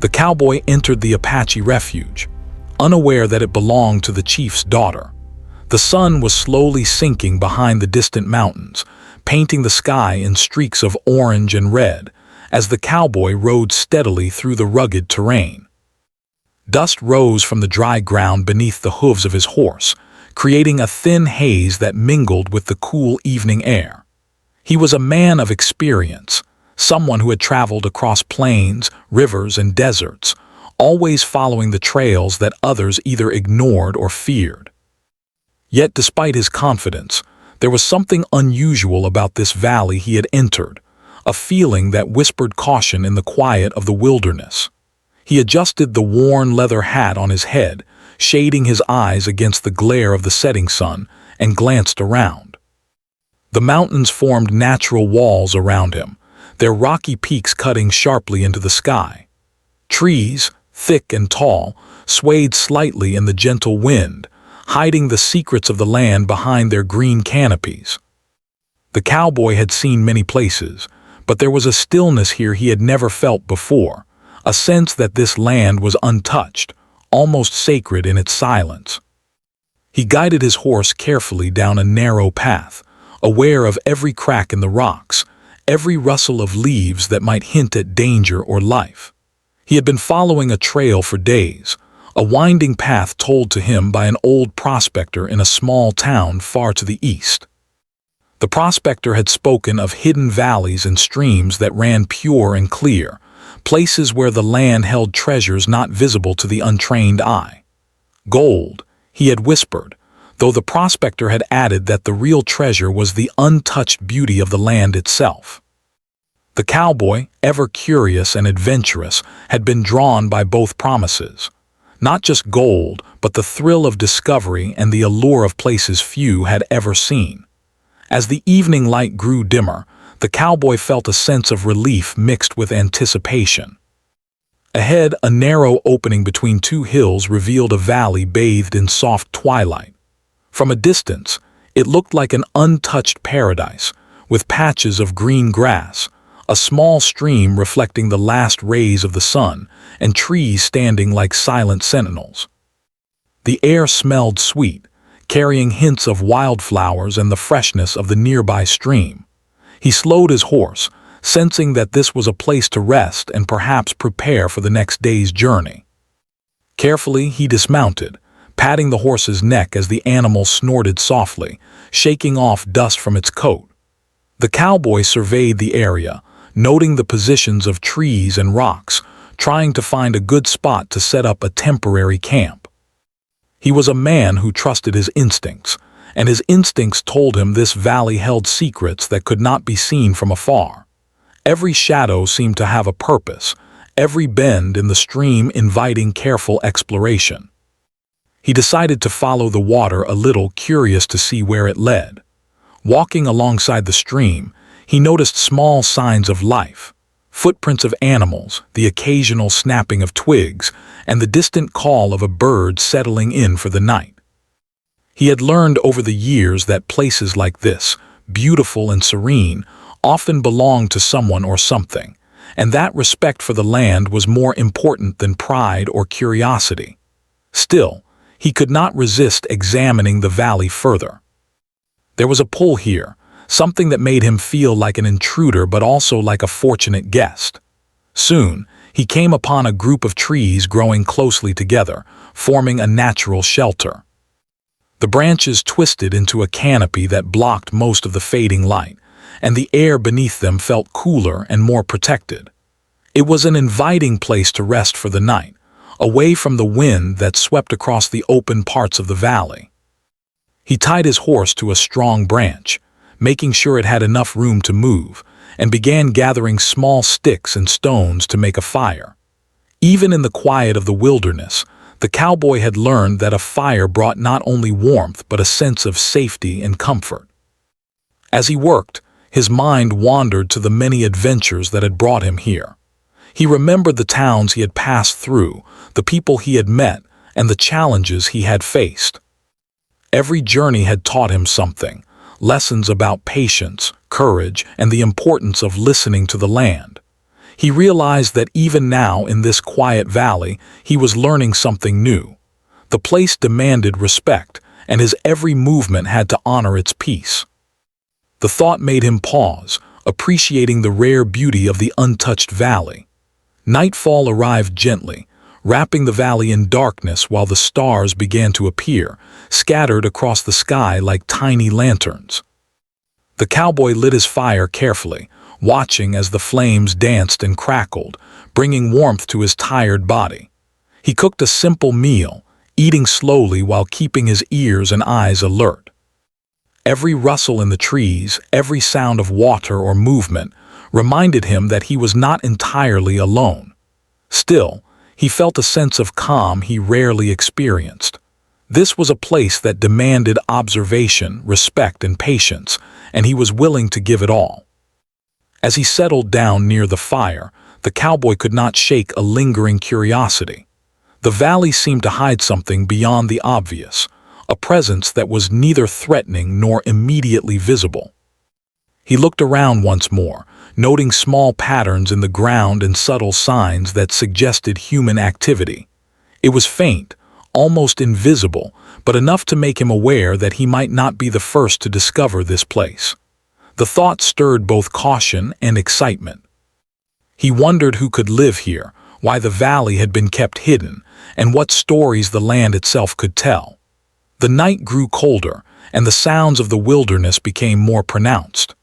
The cowboy entered the Apache Refuge, unaware that it belonged to the chief's daughter. The sun was slowly sinking behind the distant mountains, painting the sky in streaks of orange and red as the cowboy rode steadily through the rugged terrain. Dust rose from the dry ground beneath the hooves of his horse, creating a thin haze that mingled with the cool evening air. He was a man of experience, someone who had traveled across plains, rivers, and deserts, always following the trails that others either ignored or feared. Yet despite his confidence, there was something unusual about this valley he had entered, a feeling that whispered caution in the quiet of the wilderness. He adjusted the worn leather hat on his head, shading his eyes against the glare of the setting sun, and glanced around. The mountains formed natural walls around him, their rocky peaks cutting sharply into the sky. Trees, thick and tall, swayed slightly in the gentle wind, hiding the secrets of the land behind their green canopies. The cowboy had seen many places, but there was a stillness here he had never felt before, a sense that this land was untouched, almost sacred in its silence. He guided his horse carefully down a narrow path, aware of every crack in the rocks, every rustle of leaves that might hint at danger or life. He had been following a trail for days, a winding path told to him by an old prospector in a small town far to the east. The prospector had spoken of hidden valleys and streams that ran pure and clear, places where the land held treasures not visible to the untrained eye. Gold, he had whispered, though the prospector had added that the real treasure was the untouched beauty of the land itself. The cowboy, ever curious and adventurous, had been drawn by both promises. Not just gold, but the thrill of discovery and the allure of places few had ever seen. As the evening light grew dimmer, the cowboy felt a sense of relief mixed with anticipation. Ahead, a narrow opening between two hills revealed a valley bathed in soft twilight. From a distance, it looked like an untouched paradise, with patches of green grass, a small stream reflecting the last rays of the sun, and trees standing like silent sentinels. The air smelled sweet, carrying hints of wildflowers and the freshness of the nearby stream. He slowed his horse, sensing that this was a place to rest and perhaps prepare for the next day's journey. Carefully, he dismounted, patting the horse's neck as the animal snorted softly, shaking off dust from its coat. The cowboy surveyed the area, noting the positions of trees and rocks, trying to find a good spot to set up a temporary camp. He was a man who trusted his instincts, and his instincts told him this valley held secrets that could not be seen from afar. Every shadow seemed to have a purpose, every bend in the stream inviting careful exploration. He decided to follow the water a little, curious to see where it led. Walking alongside the stream, he noticed small signs of life, footprints of animals, the occasional snapping of twigs, and the distant call of a bird settling in for the night. He had learned over the years that places like this, beautiful and serene, often belonged to someone or something, and that respect for the land was more important than pride or curiosity. Still, he could not resist examining the valley further. There was a pull here, something that made him feel like an intruder but also like a fortunate guest. Soon, he came upon a group of trees growing closely together, forming a natural shelter. The branches twisted into a canopy that blocked most of the fading light, and the air beneath them felt cooler and more protected. It was an inviting place to rest for the night, away from the wind that swept across the open parts of the valley. He tied his horse to a strong branch, making sure it had enough room to move, and began gathering small sticks and stones to make a fire. Even in the quiet of the wilderness, the cowboy had learned that a fire brought not only warmth but a sense of safety and comfort. As he worked, his mind wandered to the many adventures that had brought him here. He remembered the towns he had passed through, the people he had met, and the challenges he had faced. Every journey had taught him something, lessons about patience, courage, and the importance of listening to the land. He realized that even now in this quiet valley, he was learning something new. The place demanded respect, and his every movement had to honor its peace. The thought made him pause, appreciating the rare beauty of the untouched valley. Nightfall arrived gently, wrapping the valley in darkness while the stars began to appear, scattered across the sky like tiny lanterns. The cowboy lit his fire carefully, watching as the flames danced and crackled, bringing warmth to his tired body. He cooked a simple meal, eating slowly while keeping his ears and eyes alert. Every rustle in the trees, every sound of water or movement, reminded him that he was not entirely alone. Still, he felt a sense of calm he rarely experienced. This was a place that demanded observation, respect, and patience, and he was willing to give it all. As he settled down near the fire, the cowboy could not shake a lingering curiosity. The valley seemed to hide something beyond the obvious, a presence that was neither threatening nor immediately visible. He looked around once more, noting small patterns in the ground and subtle signs that suggested human activity. It was faint, almost invisible, but enough to make him aware that he might not be the first to discover this place. The thought stirred both caution and excitement. He wondered who could live here, why the valley had been kept hidden, and what stories the land itself could tell. The night grew colder, and the sounds of the wilderness became more pronounced.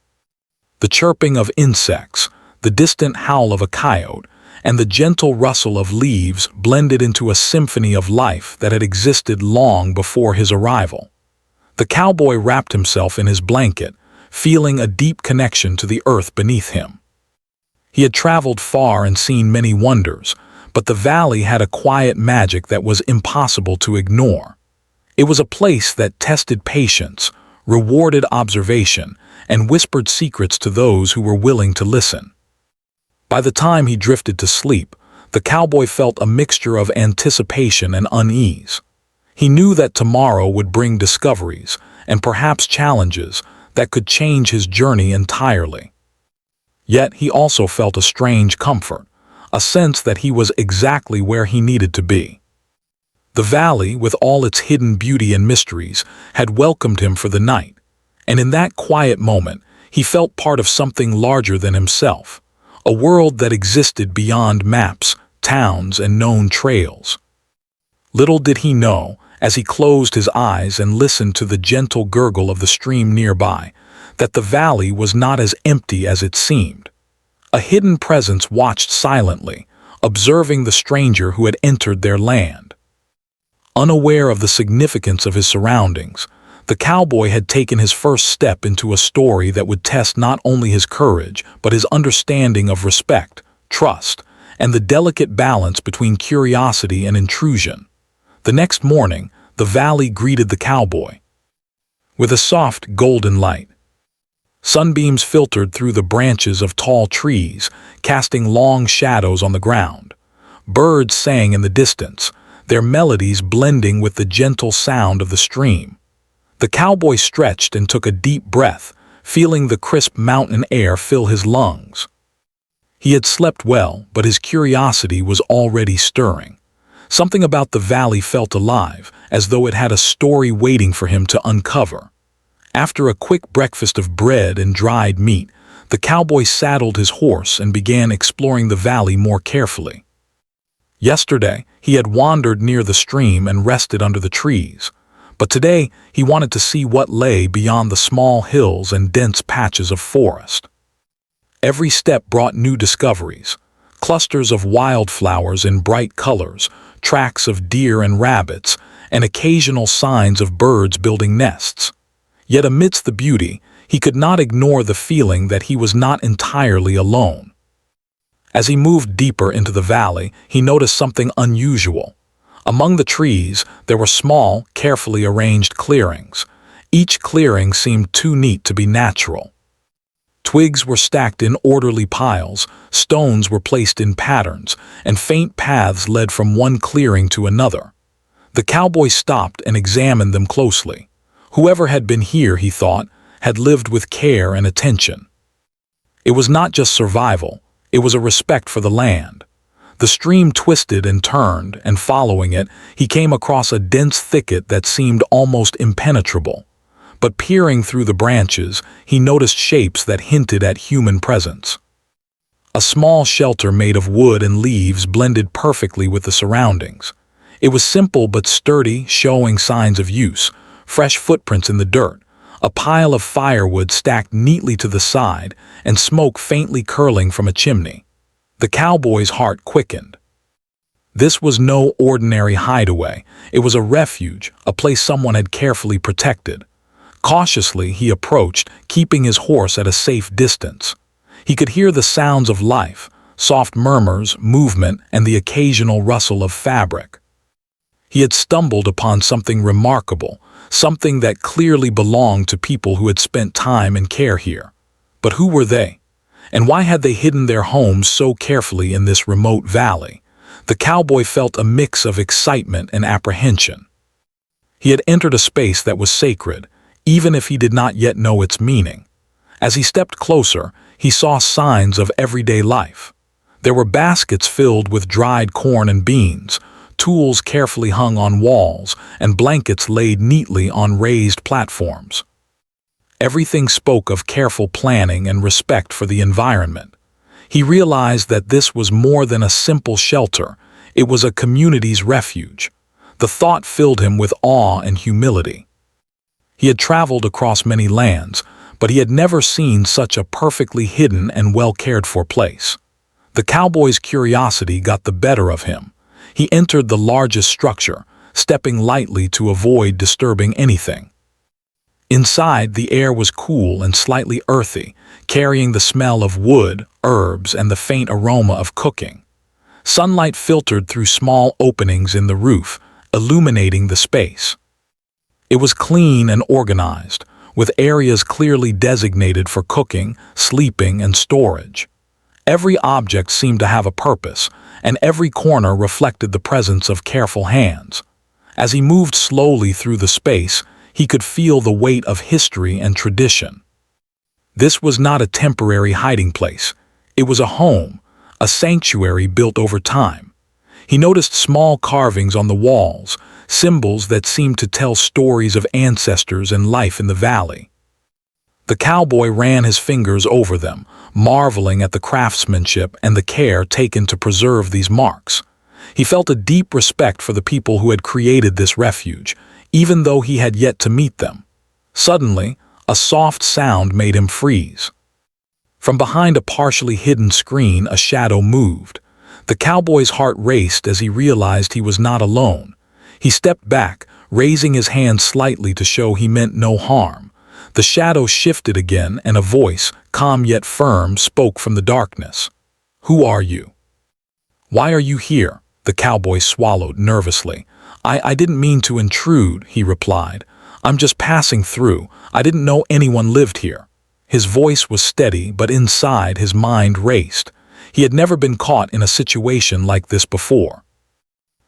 The chirping of insects, the distant howl of a coyote, and the gentle rustle of leaves blended into a symphony of life that had existed long before his arrival. The cowboy wrapped himself in his blanket, feeling a deep connection to the earth beneath him. He had traveled far and seen many wonders, but the valley had a quiet magic that was impossible to ignore. It was a place that tested patience, rewarded observation, and whispered secrets to those who were willing to listen. By the time he drifted to sleep, the cowboy felt a mixture of anticipation and unease. He knew that tomorrow would bring discoveries, and perhaps challenges, that could change his journey entirely. Yet he also felt a strange comfort, a sense that he was exactly where he needed to be. The valley, with all its hidden beauty and mysteries, had welcomed him for the night, and in that quiet moment, he felt part of something larger than himself, a world that existed beyond maps, towns, and known trails. Little did he know, as he closed his eyes and listened to the gentle gurgle of the stream nearby, that the valley was not as empty as it seemed. A hidden presence watched silently, observing the stranger who had entered their land. Unaware of the significance of his surroundings, the cowboy had taken his first step into a story that would test not only his courage, but his understanding of respect, trust, and the delicate balance between curiosity and intrusion. The next morning, the valley greeted the cowboy with a soft, golden light. Sunbeams filtered through the branches of tall trees, casting long shadows on the ground. Birds sang in the distance, their melodies blending with the gentle sound of the stream. The cowboy stretched and took a deep breath, feeling the crisp mountain air fill his lungs. He had slept well, but his curiosity was already stirring. Something about the valley felt alive, as though it had a story waiting for him to uncover. After a quick breakfast of bread and dried meat, the cowboy saddled his horse and began exploring the valley more carefully. Yesterday, he had wandered near the stream and rested under the trees, but today he wanted to see what lay beyond the small hills and dense patches of forest. Every step brought new discoveries: clusters of wildflowers in bright colors, tracks of deer and rabbits, and occasional signs of birds building nests. Yet amidst the beauty, he could not ignore the feeling that he was not entirely alone. As he moved deeper into the valley, he noticed something unusual. Among the trees, there were small, carefully arranged clearings. Each clearing seemed too neat to be natural. Twigs were stacked in orderly piles, stones were placed in patterns, and faint paths led from one clearing to another. The cowboy stopped and examined them closely. Whoever had been here, he thought, had lived with care and attention. It was not just survival, It was a respect for the land. The stream twisted and turned, and following it, he came across a dense thicket that seemed almost impenetrable. But peering through the branches, he noticed shapes that hinted at human presence. A small shelter made of wood and leaves blended perfectly with the surroundings. It was simple but sturdy, showing signs of use, fresh footprints in the dirt, a pile of firewood stacked neatly to the side, and smoke faintly curling from a chimney. The cowboy's heart quickened. This was no ordinary hideaway. It was a refuge, a place someone had carefully protected. Cautiously, he approached, keeping his horse at a safe distance. He could hear the sounds of life, soft murmurs, movement, and the occasional rustle of fabric. He had stumbled upon something remarkable, something that clearly belonged to people who had spent time and care here. But who were they? And why had they hidden their homes so carefully in this remote valley? The cowboy felt a mix of excitement and apprehension. He had entered a space that was sacred, even if he did not yet know its meaning. As he stepped closer, he saw signs of everyday life. There were baskets filled with dried corn and beans, tools carefully hung on walls, and blankets laid neatly on raised platforms. Everything spoke of careful planning and respect for the environment. He realized that this was more than a simple shelter. It was a community's refuge. The thought filled him with awe and humility. He had traveled across many lands, but he had never seen such a perfectly hidden and well-cared-for place. The cowboy's curiosity got the better of him. He entered the largest structure, stepping lightly to avoid disturbing anything. Inside, the air was cool and slightly earthy, carrying the smell of wood, herbs, and the faint aroma of cooking. Sunlight filtered through small openings in the roof, illuminating the space. It was clean and organized, with areas clearly designated for cooking, sleeping, and storage. Every object seemed to have a purpose, and every corner reflected the presence of careful hands. As he moved slowly through the space, he could feel the weight of history and tradition. This was not a temporary hiding place. It was a home, a sanctuary built over time. He noticed small carvings on the walls, symbols that seemed to tell stories of ancestors and life in the valley. The cowboy ran his fingers over them, marveling at the craftsmanship and the care taken to preserve these marks. He felt a deep respect for the people who had created this refuge, even though he had yet to meet them. Suddenly, a soft sound made him freeze. From behind a partially hidden screen, a shadow moved. The cowboy's heart raced as he realized he was not alone. He stepped back, raising his hand slightly to show he meant no harm. The shadow shifted again, and a voice, calm yet firm, spoke from the darkness. "Who are you?" "Why are you here?" The cowboy swallowed nervously. I didn't mean to intrude," he replied. "I'm just passing through. I didn't know anyone lived here." His voice was steady, but inside his mind raced. He had never been caught in a situation like this before.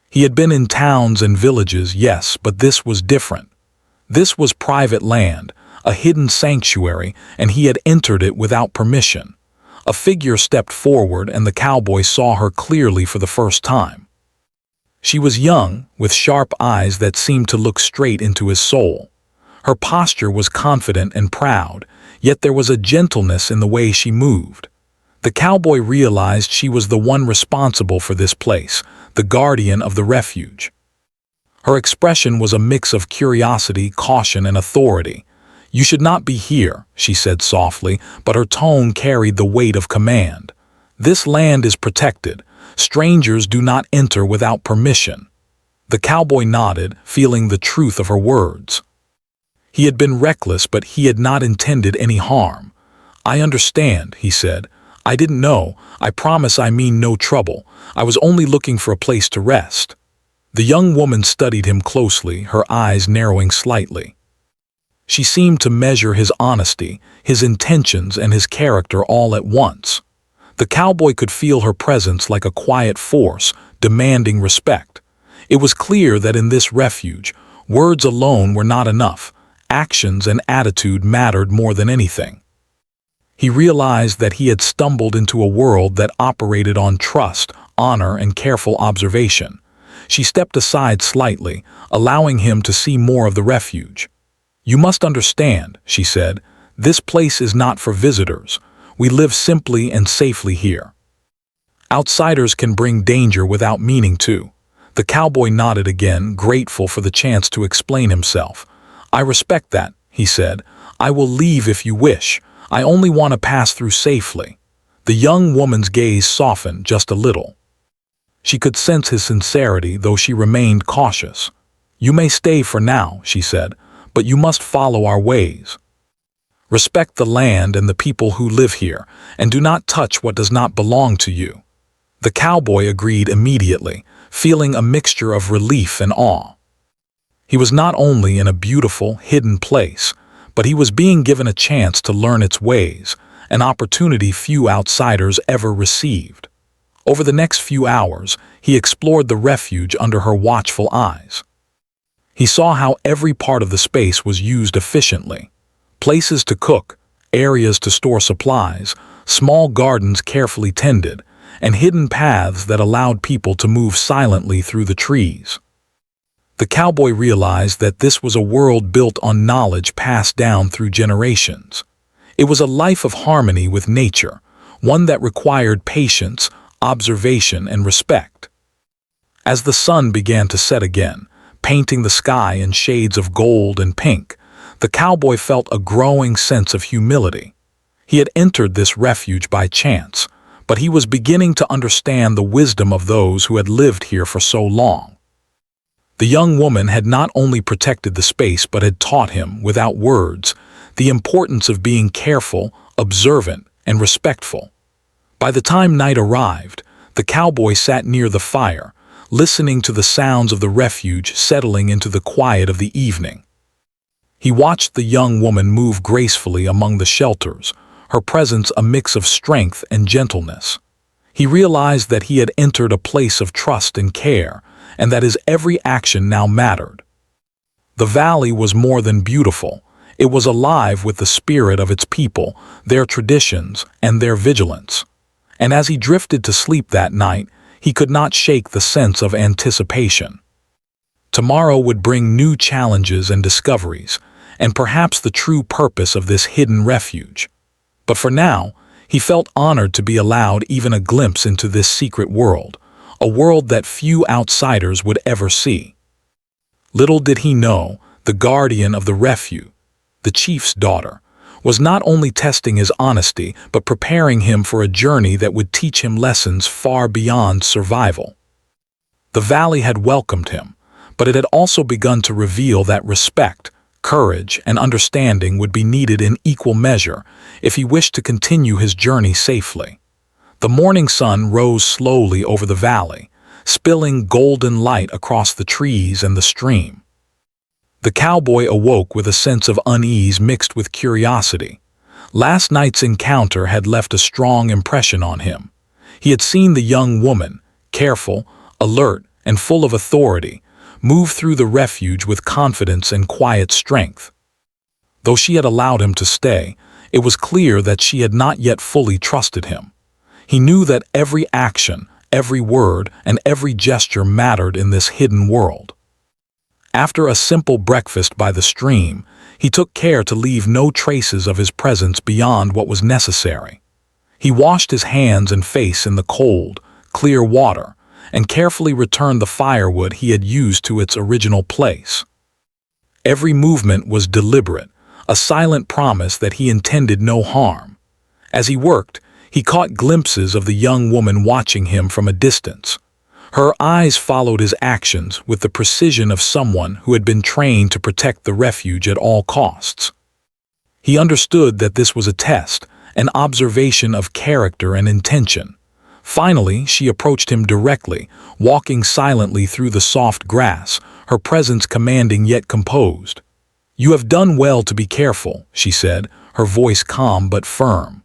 He had been in towns and villages, yes, but this was different. This was private land, a hidden sanctuary, and he had entered it without permission. A figure stepped forward, and the cowboy saw her clearly for the first time. She was young, with sharp eyes that seemed to look straight into his soul. Her posture was confident and proud, yet there was a gentleness in the way she moved. The cowboy realized she was the one responsible for this place, the guardian of the refuge. Her expression was a mix of curiosity, caution, and authority. "You should not be here," she said softly, but her tone carried the weight of command. "This land is protected. Strangers do not enter without permission." The cowboy nodded, feeling the truth of her words. He had been reckless, but he had not intended any harm. "I understand," he said. "I didn't know. I promise I mean no trouble. I was only looking for a place to rest." The young woman studied him closely, her eyes narrowing slightly. She seemed to measure his honesty, his intentions, and his character all at once. The cowboy could feel her presence like a quiet force, demanding respect. It was clear that in this refuge, words alone were not enough. Actions and attitude mattered more than anything. He realized that he had stumbled into a world that operated on trust, honor, and careful observation. She stepped aside slightly, allowing him to see more of the refuge. "You must understand," she said, "this place is not for visitors. We live simply and safely here. Outsiders can bring danger without meaning to." The cowboy nodded again, grateful for the chance to explain himself. "I respect that," he said. "I will leave if you wish. I only want to pass through safely." The young woman's gaze softened just a little. She could sense his sincerity, though she remained cautious. "You may stay for now," she said, "but you must follow our ways. Respect the land and the people who live here, and do not touch what does not belong to you." The cowboy agreed immediately, feeling a mixture of relief and awe. He was not only in a beautiful, hidden place, but he was being given a chance to learn its ways, an opportunity few outsiders ever received. Over the next few hours, he explored the refuge under her watchful eyes. He saw how every part of the space was used efficiently. Places to cook, areas to store supplies, small gardens carefully tended, and hidden paths that allowed people to move silently through the trees. The cowboy realized that this was a world built on knowledge passed down through generations. It was a life of harmony with nature, one that required patience, observation, and respect. As the sun began to set again, painting the sky in shades of gold and pink, the cowboy felt a growing sense of humility. He had entered this refuge by chance, but he was beginning to understand the wisdom of those who had lived here for so long. The young woman had not only protected the space but had taught him, without words, the importance of being careful, observant, and respectful. By the time night arrived, the cowboy sat near the fire, listening to the sounds of the refuge settling into the quiet of the evening. He watched the young woman move gracefully among the shelters, her presence a mix of strength and gentleness. He realized that he had entered a place of trust and care, and that his every action now mattered. The valley was more than beautiful. It was alive with the spirit of its people, their traditions, and their vigilance. And as he drifted to sleep that night, he could not shake the sense of anticipation. Tomorrow would bring new challenges and discoveries, and perhaps the true purpose of this hidden refuge. But for now, he felt honored to be allowed even a glimpse into this secret world, a world that few outsiders would ever see. Little did he know, the guardian of the refuge, the chief's daughter, was not only testing his honesty but preparing him for a journey that would teach him lessons far beyond survival. The valley had welcomed him, but it had also begun to reveal that respect, courage, and understanding would be needed in equal measure if he wished to continue his journey safely. The morning sun rose slowly over the valley, spilling golden light across the trees and the stream. The cowboy awoke with a sense of unease mixed with curiosity. Last night's encounter had left a strong impression on him. He had seen the young woman, careful, alert, and full of authority, move through the refuge with confidence and quiet strength. Though she had allowed him to stay, it was clear that she had not yet fully trusted him. He knew that every action, every word, and every gesture mattered in this hidden world. After a simple breakfast by the stream, he took care to leave no traces of his presence beyond what was necessary. He washed his hands and face in the cold, clear water, and carefully returned the firewood he had used to its original place. Every movement was deliberate, a silent promise that he intended no harm. As he worked, he caught glimpses of the young woman watching him from a distance. Her eyes followed his actions with the precision of someone who had been trained to protect the refuge at all costs. He understood that this was a test, an observation of character and intention. Finally, she approached him directly, walking silently through the soft grass, her presence commanding yet composed. "You have done well to be careful," she said, her voice calm but firm.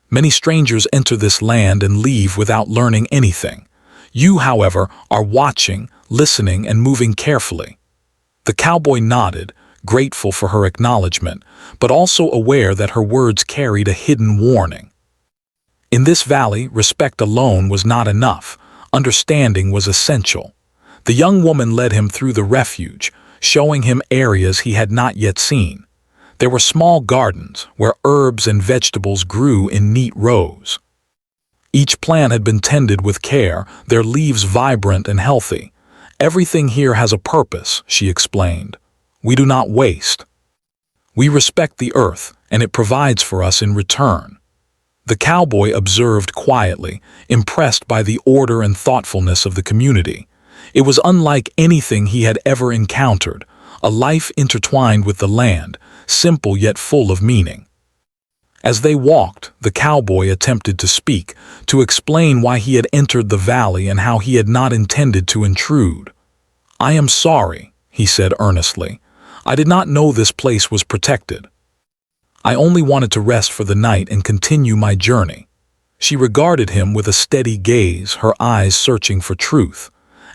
"Many strangers enter this land and leave without learning anything. You, however, are watching, listening, and moving carefully." The cowboy nodded, grateful for her acknowledgement, but also aware that her words carried a hidden warning. In this valley, respect alone was not enough. Understanding was essential. The young woman led him through the refuge, showing him areas he had not yet seen. There were small gardens where herbs and vegetables grew in neat rows. Each plant had been tended with care, their leaves vibrant and healthy. "Everything here has a purpose," she explained. "We do not waste. We respect the earth, and it provides for us in return." The cowboy observed quietly, impressed by the order and thoughtfulness of the community. It was unlike anything he had ever encountered, a life intertwined with the land, simple yet full of meaning. As they walked, the cowboy attempted to speak, to explain why he had entered the valley and how he had not intended to intrude. "I am sorry," he said earnestly. "I did not know this place was protected. I only wanted to rest for the night and continue my journey." She regarded him with a steady gaze, her eyes searching for truth.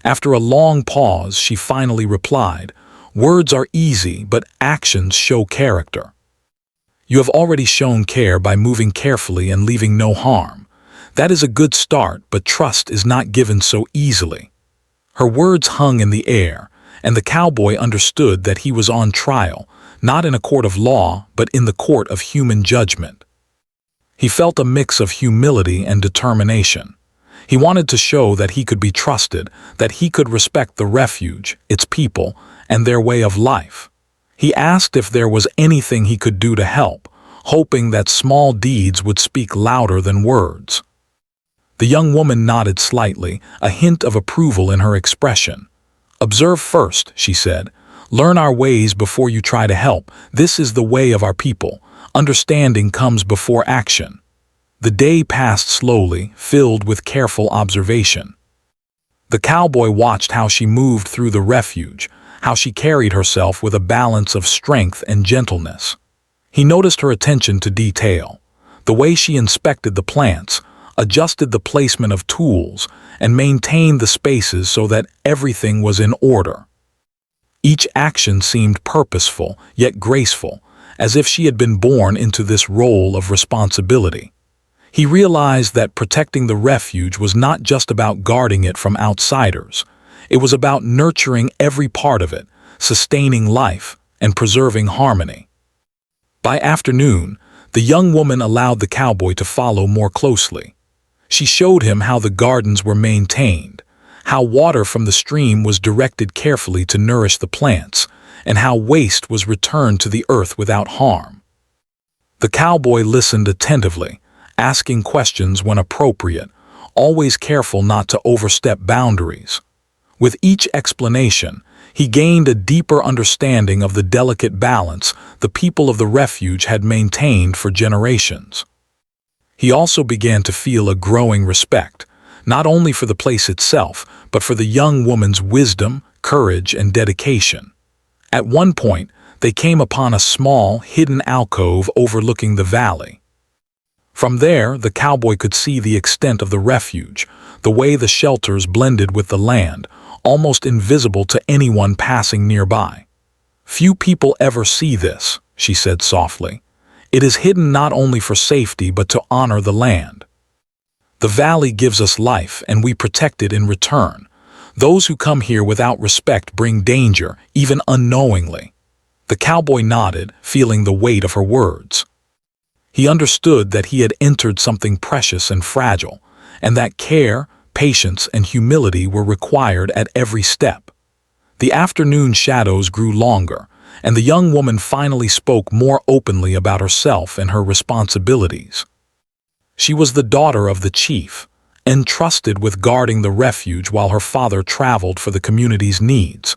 After a long pause, she finally replied, "Words are easy, but actions show character. You have already shown care by moving carefully and leaving no harm. That is a good start, but trust is not given so easily." Her words hung in the air, and the cowboy understood that he was on trial, not in a court of law, but in the court of human judgment. He felt a mix of humility and determination. He wanted to show that he could be trusted, that he could respect the refuge, its people, and their way of life. He asked if there was anything he could do to help, hoping that small deeds would speak louder than words. The young woman nodded slightly, a hint of approval in her expression. "Observe first," she said. "Learn our ways before you try to help. This is the way of our people. Understanding comes before action." The day passed slowly, filled with careful observation. The cowboy watched how she moved through the refuge, how she carried herself with a balance of strength and gentleness. He noticed her attention to detail, the way she inspected the plants, adjusted the placement of tools, and maintained the spaces so that everything was in order. Each action seemed purposeful, yet graceful, as if she had been born into this role of responsibility. He realized that protecting the refuge was not just about guarding it from outsiders. It was about nurturing every part of it, sustaining life, and preserving harmony. By afternoon, the young woman allowed the cowboy to follow more closely. She showed him how the gardens were maintained, how water from the stream was directed carefully to nourish the plants, and how waste was returned to the earth without harm. The cowboy listened attentively, asking questions when appropriate, always careful not to overstep boundaries. With each explanation, he gained a deeper understanding of the delicate balance the people of the refuge had maintained for generations. He also began to feel a growing respect, not only for the place itself, but for the young woman's wisdom, courage, and dedication. At one point, they came upon a small, hidden alcove overlooking the valley. From there, the cowboy could see the extent of the refuge, the way the shelters blended with the land, almost invisible to anyone passing nearby. "Few people ever see this," she said softly. "It is hidden not only for safety but to honor the land. The valley gives us life, and we protect it in return. Those who come here without respect bring danger, even unknowingly." The cowboy nodded, feeling the weight of her words. He understood that he had entered something precious and fragile, and that care, patience, and humility were required at every step. The afternoon shadows grew longer, and the young woman finally spoke more openly about herself and her responsibilities. She was the daughter of the chief, entrusted with guarding the refuge while her father traveled for the community's needs.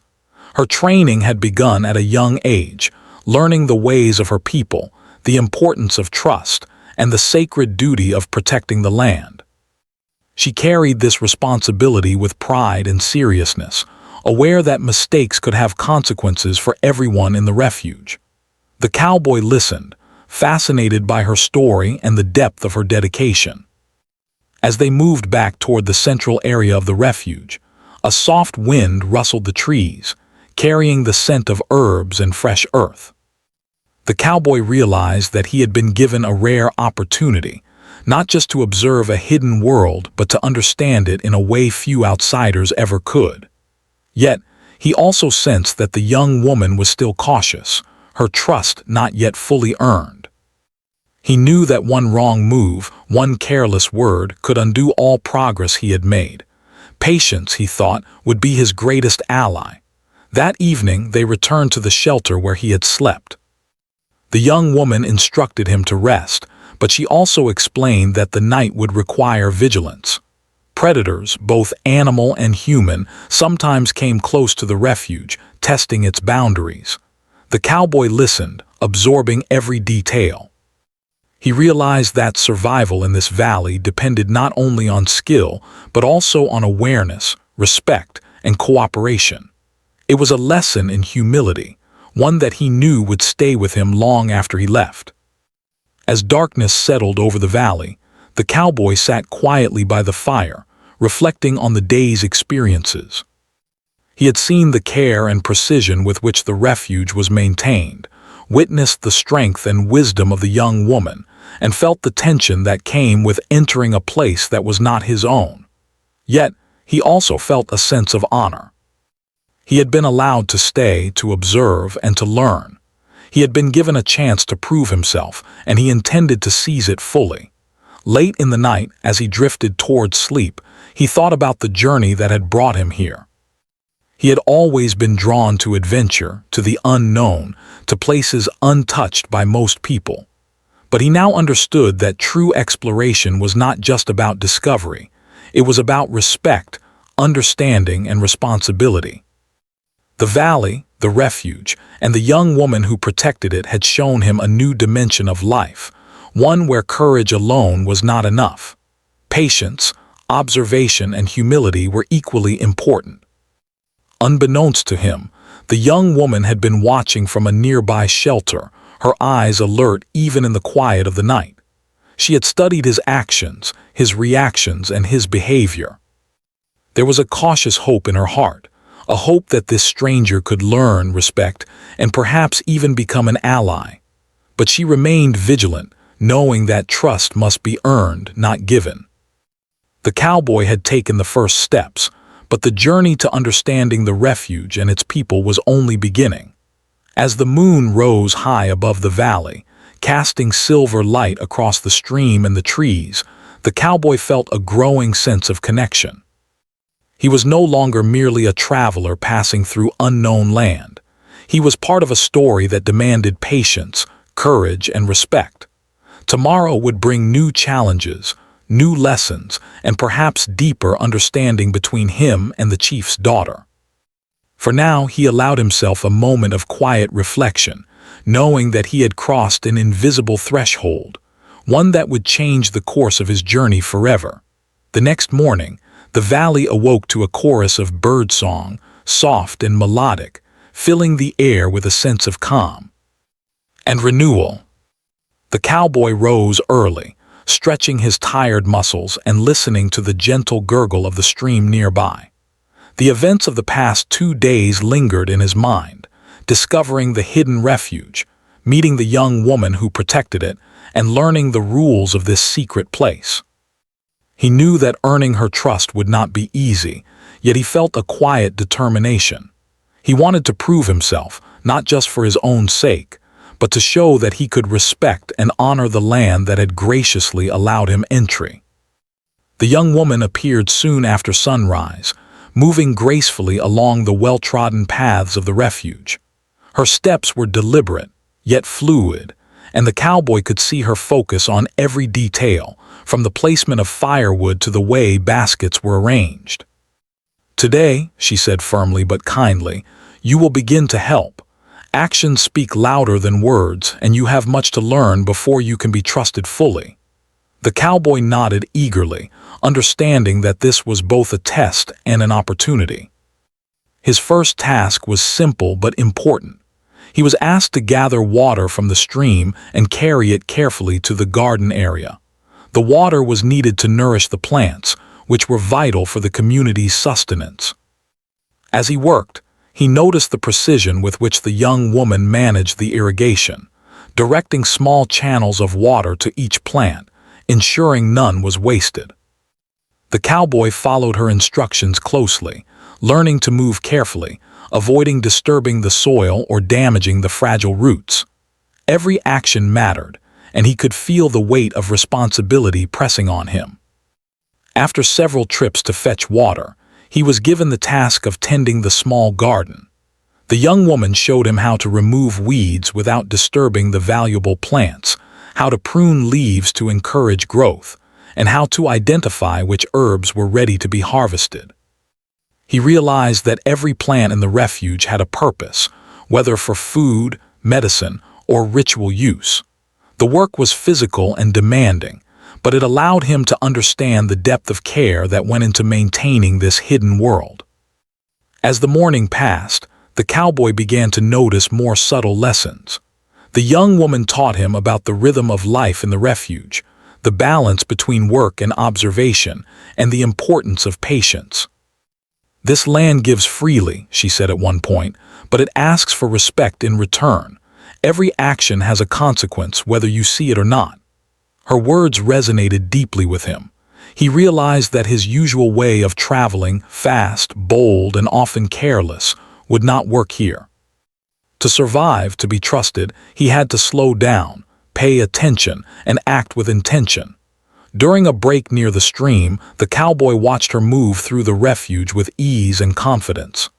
Her training had begun at a young age, learning the ways of her people, the importance of trust, and the sacred duty of protecting the land. She carried this responsibility with pride and seriousness, aware that mistakes could have consequences for everyone in the refuge. The cowboy listened, fascinated by her story and the depth of her dedication. As they moved back toward the central area of the refuge, a soft wind rustled the trees, carrying the scent of herbs and fresh earth. The cowboy realized that he had been given a rare opportunity, not just to observe a hidden world, but to understand it in a way few outsiders ever could. Yet, he also sensed that the young woman was still cautious, her trust not yet fully earned. He knew that one wrong move, one careless word, could undo all progress he had made. Patience, he thought, would be his greatest ally. That evening, they returned to the shelter where he had slept. The young woman instructed him to rest, but she also explained that the night would require vigilance. Predators, both animal and human, sometimes came close to the refuge, testing its boundaries. The cowboy listened, absorbing every detail. He realized that survival in this valley depended not only on skill, but also on awareness, respect, and cooperation. It was a lesson in humility, one that he knew would stay with him long after he left. As darkness settled over the valley, the cowboy sat quietly by the fire, reflecting on the day's experiences. He had seen the care and precision with which the refuge was maintained, witnessed the strength and wisdom of the young woman, and felt the tension that came with entering a place that was not his own. Yet, he also felt a sense of honor. He had been allowed to stay, to observe, and to learn. He had been given a chance to prove himself, and he intended to seize it fully. Late in the night, as he drifted towards sleep, he thought about the journey that had brought him here. He had always been drawn to adventure, to the unknown, to places untouched by most people. But he now understood that true exploration was not just about discovery. It was about respect, understanding, and responsibility. The valley, the refuge, and the young woman who protected it had shown him a new dimension of life, one where courage alone was not enough. Patience, observation, and humility were equally important. Unbeknownst to him, the young woman had been watching from a nearby shelter, her eyes alert even in the quiet of the night. She had studied his actions, his reactions, and his behavior. There was a cautious hope in her heart, a hope that this stranger could learn, respect, and perhaps even become an ally. But she remained vigilant, knowing that trust must be earned, not given. The cowboy had taken the first steps, but the journey to understanding the refuge and its people was only beginning. As the moon rose high above the valley, casting silver light across the stream and the trees, the cowboy felt a growing sense of connection. He was no longer merely a traveler passing through unknown land. He was part of a story that demanded patience, courage, and respect. Tomorrow would bring new challenges, new lessons, and perhaps deeper understanding between him and the chief's daughter. For now, he allowed himself a moment of quiet reflection, knowing that he had crossed an invisible threshold, one that would change the course of his journey forever. The next morning, the valley awoke to a chorus of birdsong, soft and melodic, filling the air with a sense of calm and renewal. The cowboy rose early, stretching his tired muscles and listening to the gentle gurgle of the stream nearby. The events of the past 2 days lingered in his mind, discovering the hidden refuge, meeting the young woman who protected it, and learning the rules of this secret place. He knew that earning her trust would not be easy, yet he felt a quiet determination. He wanted to prove himself, not just for his own sake, but to show that he could respect and honor the land that had graciously allowed him entry. The young woman appeared soon after sunrise, moving gracefully along the well-trodden paths of the refuge. Her steps were deliberate, yet fluid, and the cowboy could see her focus on every detail, from the placement of firewood to the way baskets were arranged. "Today," she said firmly but kindly, "you will begin to help. Actions speak louder than words, and you have much to learn before you can be trusted fully." The cowboy nodded eagerly, understanding that this was both a test and an opportunity. His first task was simple but important. He was asked to gather water from the stream and carry it carefully to the garden area. The water was needed to nourish the plants, which were vital for the community's sustenance. As he worked, He noticed the precision with which the young woman managed the irrigation, directing small channels of water to each plant, ensuring none was wasted. The cowboy followed her instructions closely, learning to move carefully, avoiding disturbing the soil or damaging the fragile roots. Every action mattered, and he could feel the weight of responsibility pressing on him. After several trips to fetch water, he was given the task of tending the small garden. The young woman showed him how to remove weeds without disturbing the valuable plants, how to prune leaves to encourage growth, and how to identify which herbs were ready to be harvested. He realized that every plant in the refuge had a purpose, whether for food, medicine, or ritual use. The work was physical and demanding, but it allowed him to understand the depth of care that went into maintaining this hidden world. As the morning passed, the cowboy began to notice more subtle lessons. The young woman taught him about the rhythm of life in the refuge, the balance between work and observation, and the importance of patience. "This land gives freely," she said at one point, "but it asks for respect in return. Every action has a consequence whether you see it or not." Her words resonated deeply with him. He realized that his usual way of traveling, fast, bold, and often careless, would not work here. To survive, to be trusted, he had to slow down, pay attention, and act with intention. During a break near the stream, the cowboy watched her move through the refuge with ease and confidence.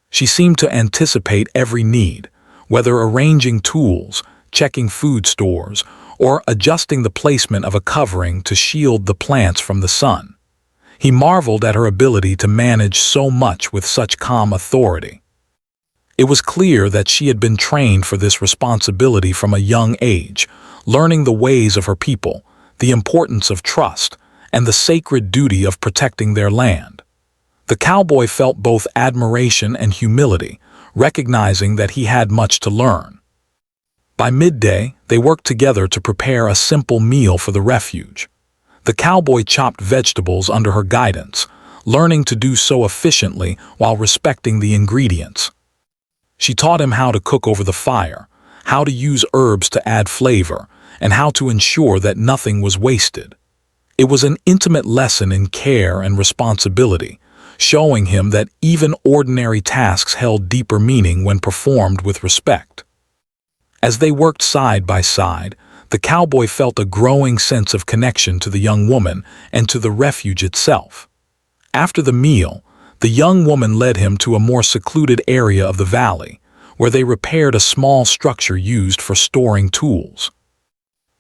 She seemed to anticipate every need, whether arranging tools, checking food stores, or adjusting the placement of a covering to shield the plants from the sun. He marveled at her ability to manage so much with such calm authority. It was clear that she had been trained for this responsibility from a young age, learning the ways of her people, the importance of trust, and the sacred duty of protecting their land. The cowboy felt both admiration and humility, recognizing that he had much to learn. By midday, they worked together to prepare a simple meal for the refuge. The cowboy chopped vegetables under her guidance, learning to do so efficiently while respecting the ingredients. She taught him how to cook over the fire, how to use herbs to add flavor, and how to ensure that nothing was wasted. It was an intimate lesson in care and responsibility, showing him that even ordinary tasks held deeper meaning when performed with respect. As they worked side by side, the cowboy felt a growing sense of connection to the young woman and to the refuge itself. After the meal, the young woman led him to a more secluded area of the valley, where they repaired a small structure used for storing tools.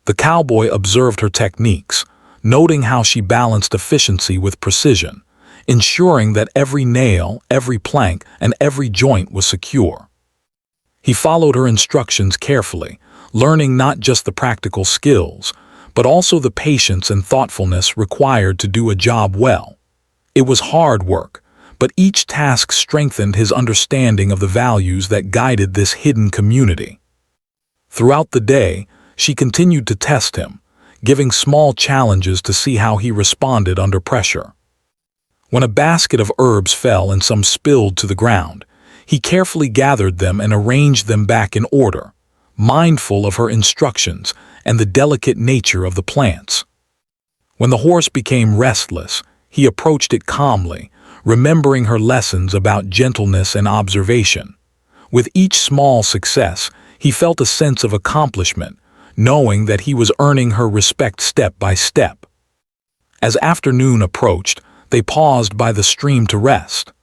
The cowboy observed her techniques, noting how she balanced efficiency with precision, ensuring that every nail, every plank, and every joint was secure. He followed her instructions carefully, learning not just the practical skills, but also the patience and thoughtfulness required to do a job well. It was hard work, but each task strengthened his understanding of the values that guided this hidden community. Throughout the day, she continued to test him, giving small challenges to see how he responded under pressure. When a basket of herbs fell and some spilled to the ground, he carefully gathered them and arranged them back in order, mindful of her instructions and the delicate nature of the plants. When the horse became restless, he approached it calmly, remembering her lessons about gentleness and observation. With each small success, he felt a sense of accomplishment, knowing that he was earning her respect step by step. As afternoon approached, they paused by the stream to rest.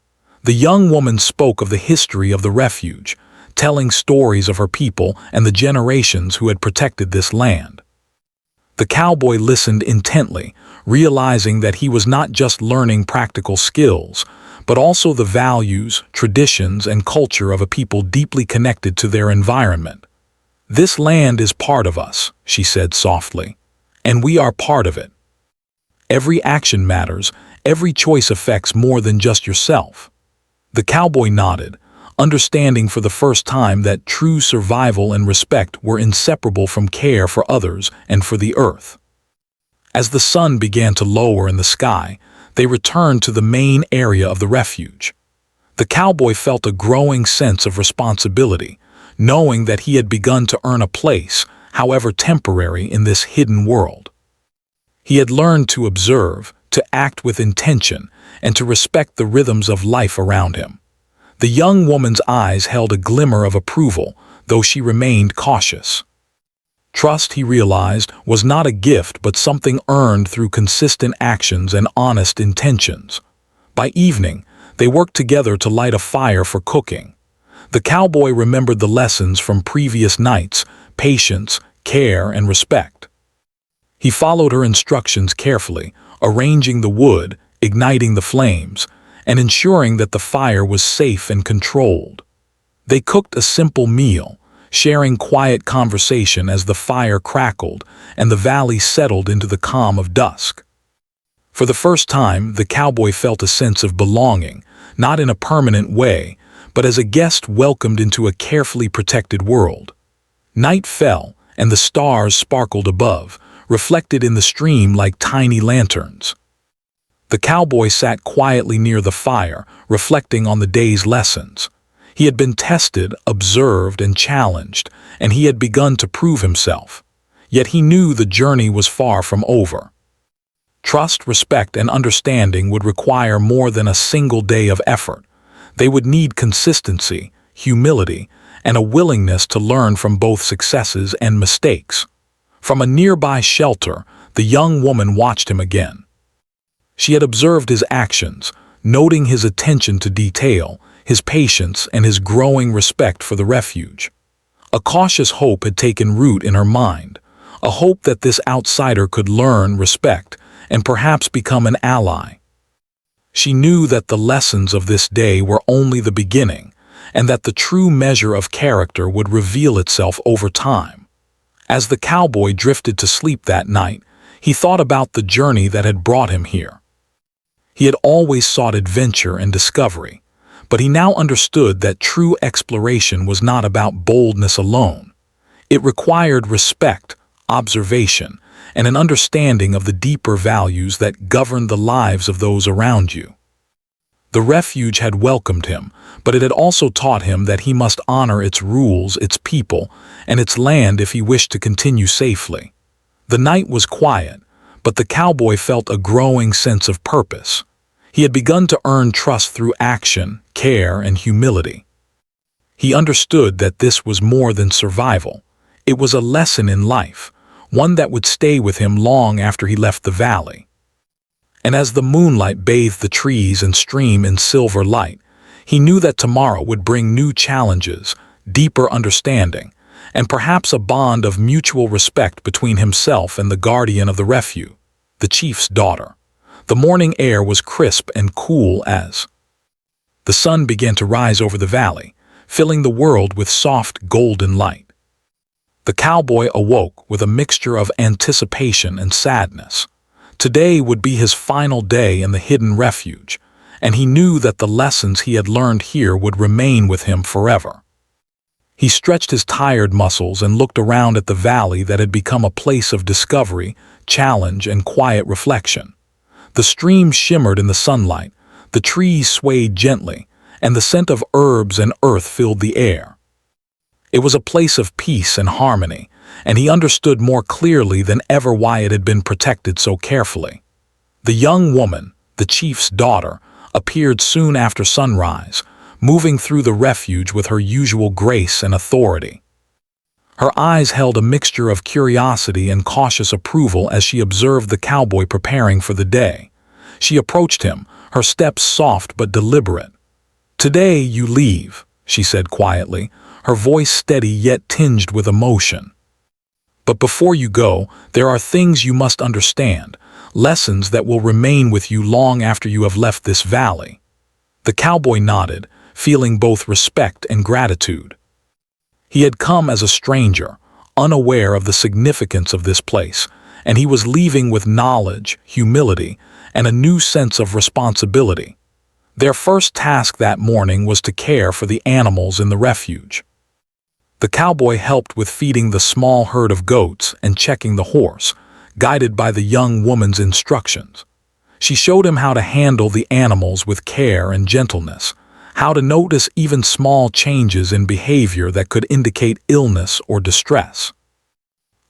The young woman spoke of the history of the refuge, telling stories of her people and the generations who had protected this land. The cowboy listened intently, realizing that he was not just learning practical skills, but also the values, traditions, and culture of a people deeply connected to their environment. "This land is part of us," she said softly, "and we are part of it. Every action matters, every choice affects more than just yourself." The cowboy nodded, understanding for the first time that true survival and respect were inseparable from care for others and for the earth. As the sun began to lower in the sky, they returned to the main area of the refuge. The cowboy felt a growing sense of responsibility, knowing that he had begun to earn a place, however temporary, in this hidden world. He had learned to observe, to act with intention, and to respect the rhythms of life around him. The young woman's eyes held a glimmer of approval, though she remained cautious. Trust, he realized, was not a gift but something earned through consistent actions and honest intentions. By evening, they worked together to light a fire for cooking. The cowboy remembered the lessons from previous nights: patience, care, and respect. He followed her instructions carefully, arranging the wood, igniting the flames, and ensuring that the fire was safe and controlled. They cooked a simple meal, sharing quiet conversation as the fire crackled and the valley settled into the calm of dusk. For the first time, the cowboy felt a sense of belonging, not in a permanent way, but as a guest welcomed into a carefully protected world. Night fell, and the stars sparkled above, reflected in the stream like tiny lanterns. The cowboy sat quietly near the fire, reflecting on the day's lessons. He had been tested, observed, and challenged, and he had begun to prove himself. Yet he knew the journey was far from over. Trust, respect, and understanding would require more than a single day of effort. They would need consistency, humility, and a willingness to learn from both successes and mistakes. From a nearby shelter, the young woman watched him again. She had observed his actions, noting his attention to detail, his patience, and his growing respect for the refuge. A cautious hope had taken root in her mind, a hope that this outsider could learn, respect, and perhaps become an ally. She knew that the lessons of this day were only the beginning, and that the true measure of character would reveal itself over time. As the cowboy drifted to sleep that night, he thought about the journey that had brought him here. He had always sought adventure and discovery, but he now understood that true exploration was not about boldness alone. It required respect, observation, and an understanding of the deeper values that govern the lives of those around you. The refuge had welcomed him, but it had also taught him that he must honor its rules, its people, and its land if he wished to continue safely. The night was quiet, but the cowboy felt a growing sense of purpose. He had begun to earn trust through action, care, and humility. He understood that this was more than survival. It was a lesson in life, one that would stay with him long after he left the valley. And as the moonlight bathed the trees and stream in silver light, he knew that tomorrow would bring new challenges, deeper understanding, and perhaps a bond of mutual respect between himself and the guardian of the refuge, the chief's daughter. The morning air was crisp and cool as the sun began to rise over the valley, filling the world with soft golden light. The cowboy awoke with a mixture of anticipation and sadness. Today would be his final day in the hidden refuge, and he knew that the lessons he had learned here would remain with him forever. He stretched his tired muscles and looked around at the valley that had become a place of discovery, challenge, and quiet reflection. The stream shimmered in the sunlight, the trees swayed gently, and the scent of herbs and earth filled the air. It was a place of peace and harmony, and he understood more clearly than ever why it had been protected so carefully. The young woman, the chief's daughter, appeared soon after sunrise, moving through the refuge with her usual grace and authority. Her eyes held a mixture of curiosity and cautious approval as she observed the cowboy preparing for the day. She approached him, her steps soft but deliberate. "Today you leave," she said quietly, her voice steady yet tinged with emotion. "But before you go, there are things you must understand, lessons that will remain with you long after you have left this valley." The cowboy nodded, feeling both respect and gratitude. He had come as a stranger, unaware of the significance of this place, and he was leaving with knowledge, humility, and a new sense of responsibility. Their first task that morning was to care for the animals in the refuge. The cowboy helped with feeding the small herd of goats and checking the horse, guided by the young woman's instructions. She showed him how to handle the animals with care and gentleness, how to notice even small changes in behavior that could indicate illness or distress.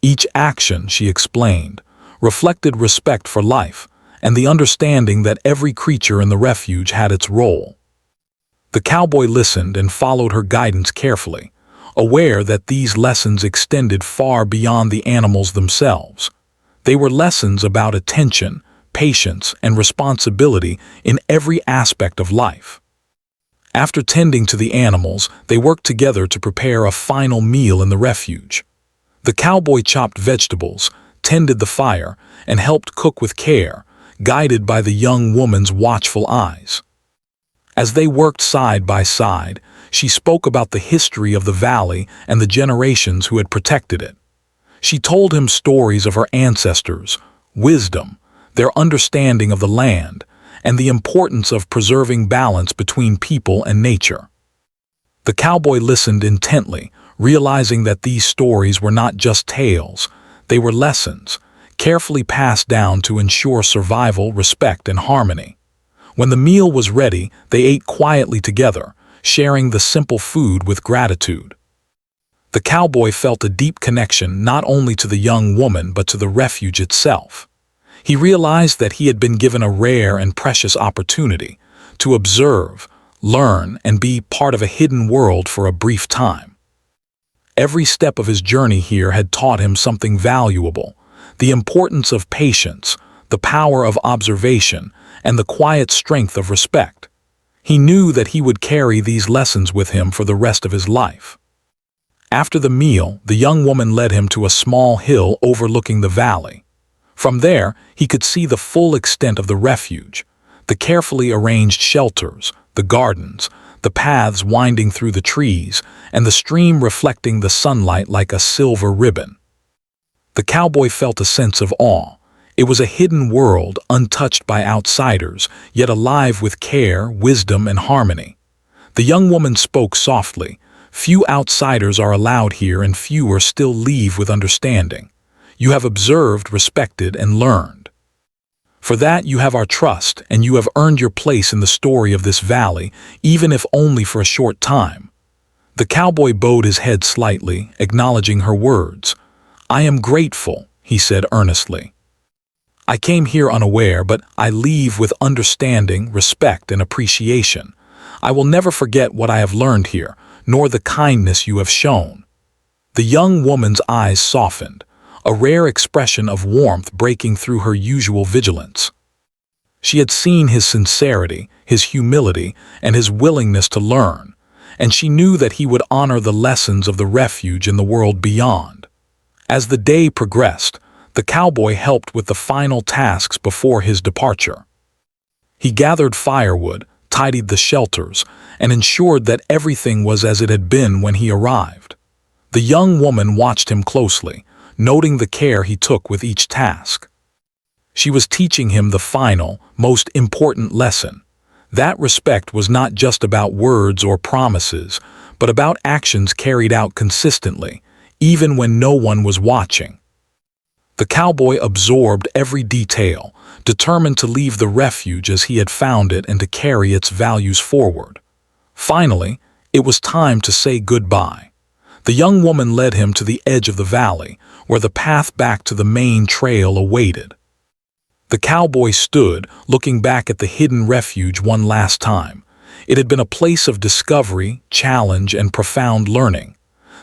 Each action, she explained, reflected respect for life and the understanding that every creature in the refuge had its role. The cowboy listened and followed her guidance carefully, aware that these lessons extended far beyond the animals themselves. They were lessons about attention, patience, and responsibility in every aspect of life. After tending to the animals, they worked together to prepare a final meal in the refuge. The cowboy chopped vegetables, tended the fire, and helped cook with care, guided by the young woman's watchful eyes. As they worked side by side, she spoke about the history of the valley and the generations who had protected it. She told him stories of her ancestors, wisdom, their understanding of the land, and the importance of preserving balance between people and nature. The cowboy listened intently, realizing that these stories were not just tales, they were lessons, carefully passed down to ensure survival, respect, and harmony. When the meal was ready, they ate quietly together, sharing the simple food with gratitude. The cowboy felt a deep connection not only to the young woman but to the refuge itself. He realized that he had been given a rare and precious opportunity to observe, learn, and be part of a hidden world for a brief time. Every step of his journey here had taught him something valuable: the importance of patience, the power of observation, and the quiet strength of respect. He knew that he would carry these lessons with him for the rest of his life. After the meal, the young woman led him to a small hill overlooking the valley. From there, he could see the full extent of the refuge, the carefully arranged shelters, the gardens, the paths winding through the trees, and the stream reflecting the sunlight like a silver ribbon. The cowboy felt a sense of awe. It was a hidden world, untouched by outsiders, yet alive with care, wisdom, and harmony. The young woman spoke softly. Few outsiders are allowed here, and fewer still leave with understanding. You have observed, respected, and learned. For that you have our trust, and you have earned your place in the story of this valley, even if only for a short time. The cowboy bowed his head slightly, acknowledging her words. "I am grateful," he said earnestly. "I came here unaware, but I leave with understanding, respect, and appreciation. I will never forget what I have learned here, nor the kindness you have shown." The young woman's eyes softened, a rare expression of warmth breaking through her usual vigilance. She had seen his sincerity, his humility, and his willingness to learn, and she knew that he would honor the lessons of the refuge in the world beyond. As the day progressed, the cowboy helped with the final tasks before his departure. He gathered firewood, tidied the shelters, and ensured that everything was as it had been when he arrived. The young woman watched him closely, noting the care he took with each task. She was teaching him the final, most important lesson. That respect was not just about words or promises, but about actions carried out consistently, even when no one was watching. The cowboy absorbed every detail, determined to leave the refuge as he had found it and to carry its values forward. Finally, it was time to say goodbye. The young woman led him to the edge of the valley, where the path back to the main trail awaited. The cowboy stood, looking back at the hidden refuge one last time. It had been a place of discovery, challenge, and profound learning.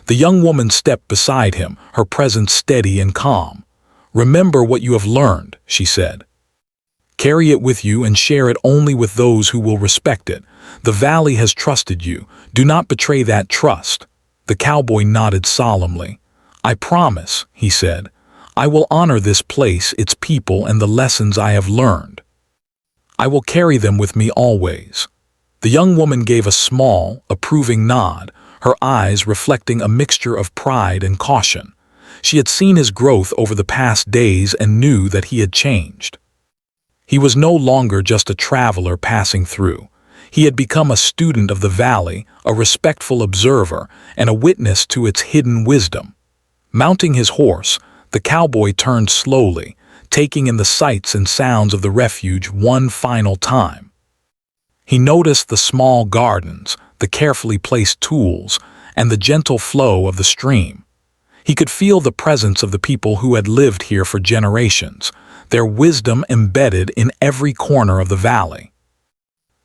The young woman stepped beside him, her presence steady and calm. "Remember what you have learned," she said. "Carry it with you and share it only with those who will respect it. The valley has trusted you. Do not betray that trust." The cowboy nodded solemnly. "I promise," he said. "I will honor this place, its people, and the lessons I have learned. I will carry them with me always." The young woman gave a small, approving nod, her eyes reflecting a mixture of pride and caution. She had seen his growth over the past days and knew that he had changed. He was no longer just a traveler passing through. He had become a student of the valley, a respectful observer, and a witness to its hidden wisdom. Mounting his horse, the cowboy turned slowly, taking in the sights and sounds of the refuge one final time. He noticed the small gardens, the carefully placed tools, and the gentle flow of the stream. He could feel the presence of the people who had lived here for generations, their wisdom embedded in every corner of the valley.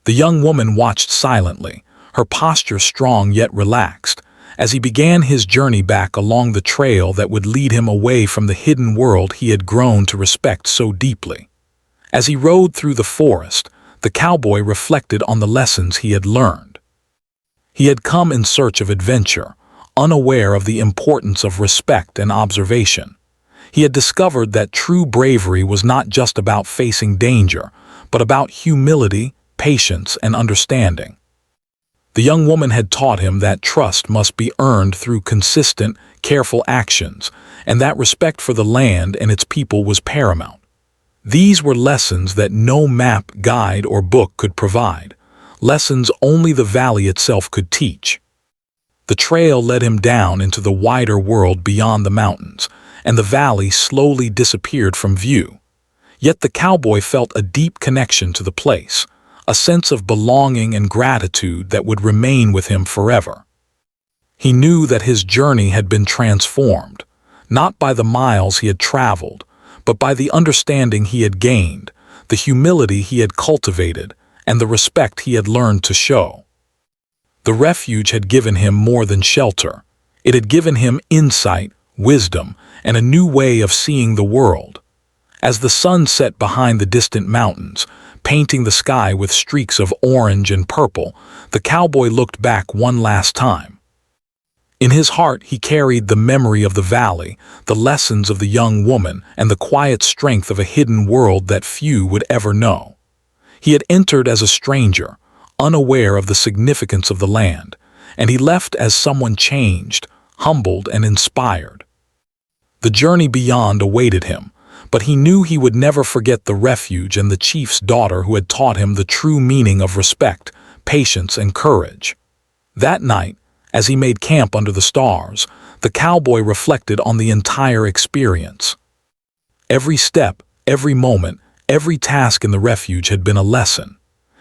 The young woman watched silently, her posture strong yet relaxed, as he began his journey back along the trail that would lead him away from the hidden world he had grown to respect so deeply. As he rode through the forest, the cowboy reflected on the lessons he had learned. He had come in search of adventure, unaware of the importance of respect and observation. He had discovered that true bravery was not just about facing danger, but about humility, patience, and understanding. The young woman had taught him that trust must be earned through consistent, careful actions, and that respect for the land and its people was paramount. These were lessons that no map, guide, or book could provide, lessons only the valley itself could teach. The trail led him down into the wider world beyond the mountains, and the valley slowly disappeared from view. Yet the cowboy felt a deep connection to the place, a sense of belonging and gratitude that would remain with him forever. He knew that his journey had been transformed, not by the miles he had traveled, but by the understanding he had gained, the humility he had cultivated, and the respect he had learned to show. The refuge had given him more than shelter. It had given him insight, wisdom, and a new way of seeing the world. As the sun set behind the distant mountains, painting the sky with streaks of orange and purple, the cowboy looked back one last time. In his heart he carried the memory of the valley, the lessons of the young woman, and the quiet strength of a hidden world that few would ever know. He had entered as a stranger, unaware of the significance of the land, and he left as someone changed, humbled, and inspired. The journey beyond awaited him, but he knew he would never forget the refuge and the chief's daughter who had taught him the true meaning of respect, patience, and courage. That night, as he made camp under the stars, the cowboy reflected on the entire experience. Every step, every moment, every task in the refuge had been a lesson.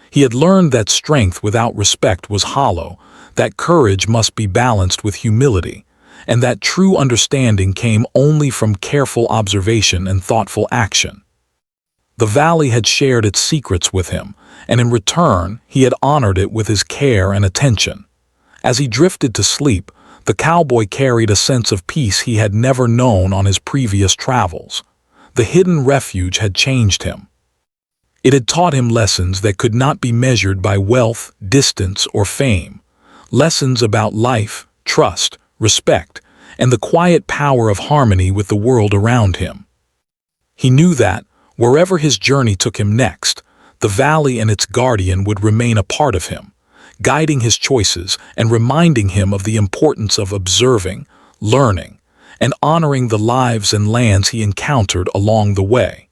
He had learned that strength without respect was hollow, that courage must be balanced with humility, and that true understanding came only from careful observation and thoughtful action. The valley had shared its secrets with him, and in return he had honored it with his care and attention. As he drifted to sleep, the cowboy carried a sense of peace he had never known on his previous travels. The hidden refuge had changed him. It had taught him lessons that could not be measured by wealth, distance, or fame. Lessons about life, trust, respect, and the quiet power of harmony with the world around him. He knew that, wherever his journey took him next, the valley and its guardian would remain a part of him, guiding his choices and reminding him of the importance of observing, learning, and honoring the lives and lands he encountered along the way.